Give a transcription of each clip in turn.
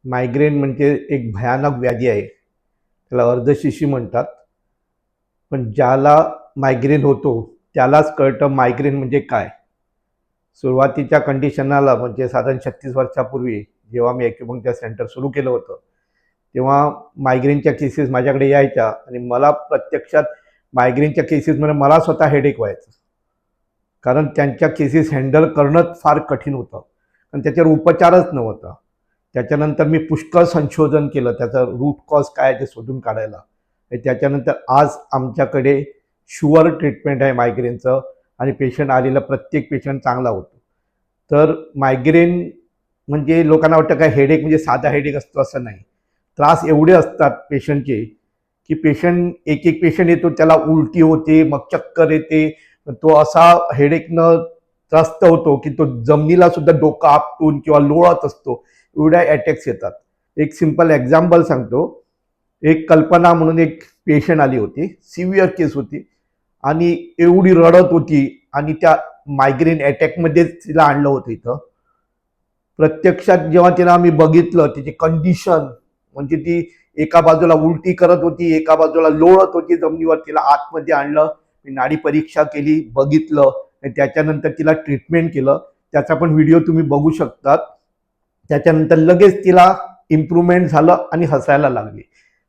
Migraine म्हणजे एक भयानक व्याधी आहे. त्याला अर्धशिशी म्हणतात. पण ज्याला मायग्रेन होतो त्यालाच कळतं मायग्रेन म्हणजे काय. सुरुवातीच्या कंडिशनला म्हणजे साधारण 36 वर्षापूर्वी जेव्हा मी ॲक्युपंक्चर सेंटर सुरू केलं होतं, तेव्हा मायग्रेनच्या केसेस माझ्याकडे यायच्या आणि मला प्रत्यक्षात मायग्रेनच्या केसेसमध्ये मला स्वतः हेडेक व्हायचं. कारण त्यांच्या केसेस हँडल करणंच फार कठीण होतं आणि त्याच्यावर उपचारच नव्हता. त्याच्यानंतर मी पुष्कळ संशोधन केलं, त्याचा रूट कॉज काय ते शोधून काढायला. आणि त्याच्यानंतर आज आमच्याकडे शुअर ट्रीटमेंट आहे मायग्रेनचं आणि पेशंट आलेला प्रत्येक पेशंट चांगला होतो. तर मायग्रेन म्हणजे लोकांना वाटतं काय हेडेक म्हणजे साधा हेडेक असतो, असं नाही. त्रास एवढे असतात पेशंटचे की पेशंट एक पेशंट येतो त्याला उलटी होते, मग चक्कर येते, तो असा हेडेकनं त्रस्त होतो की तो जमिनीला सुद्धा डोकं आपटून किंवा लोळत असतो, एवढ्या अटॅक्स येतात. एक सिंपल एक्झाम्पल सांगतो. एक कल्पना म्हणून एक पेशंट आली होती, सिव्हिअर केस होती आणि एवढी रडत होती आणि त्या मायग्रेन अटॅकमध्येच तिला आणलं होतं इथं. प्रत्यक्षात जेव्हा तिला आम्ही बघितलं तिची कंडिशन, म्हणजे ती एका बाजूला उलटी करत होती, एका बाजूला लोळत होती जमिनीवर, तिला आतमध्ये आणलं, मी नाडी परीक्षा केली, बघितलं आणि त्याच्यानंतर तिला ट्रीटमेंट केलं. त्याचा पण व्हिडिओ तुम्ही बघू शकतात. त्याच्यानंतर लगेच तिला इम्प्रूव्हमेंट झालं आणि हसायला लागली.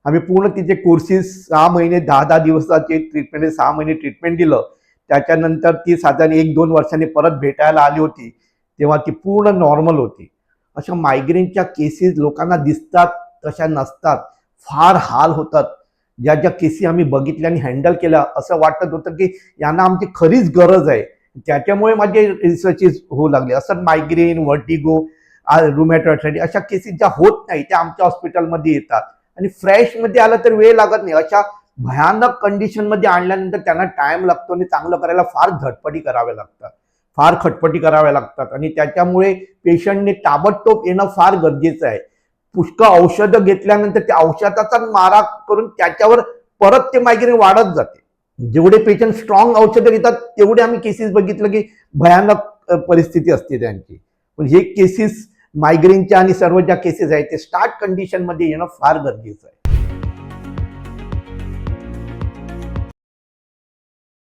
आम्ही पूर्ण तिचे कोर्सेस 6 महिने 10-10 दिवसाचे ट्रीटमेंट, 6 महिने ट्रीटमेंट दिलं. त्याच्यानंतर ती साधारण 1-2 वर्षांनी परत भेटायला आली होती, तेव्हा ती पूर्ण नॉर्मल होती. अशा मायग्रेनच्या केसेस लोकांना दिसतात तशा नसतात, फार हाल होतात. ज्या ज्या केसेस आम्ही बघितल्या आणि हँडल केल्या, असं वाटत होतं की यांना आमची खरीच गरज आहे. त्याच्यामुळे माझे रिसर्चेस होऊ लागले. असं मायग्रेन, व्हर्टिगो, रुमॅटॉइड अशा केसेस ज्या होत नाही त्या आमच्या हॉस्पिटलमध्ये येतात आणि फ्रेशमध्ये आलं तर वेळ लागत नाही. अशा भयानक कंडिशनमध्ये आणल्यानंतर त्यांना टाइम लागतो आणि चांगलं करायला फार धडपडी कराव्या लागतात, फार खटपटी कराव्या लागतात आणि त्याच्यामुळे पेशंटने ताबडतोब येणं फार गरजेचं आहे. पुष्कळ औषधं घेतल्यानंतर त्या औषधाचा मारा करून त्याच्यावर परत ते मायग्रेन वाढत जाते. जेवढे पेशंट स्ट्रॉंग औषधं घेतात तेवढे आम्ही केसेस बघितलं की भयानक परिस्थिती असते त्यांची. पण हे केसेस मायग्रेनच्या आणि सर्व ज्या केसेस आहेत ते स्टार्ट कंडिशनमध्ये येणं फार गरजेचं आहे.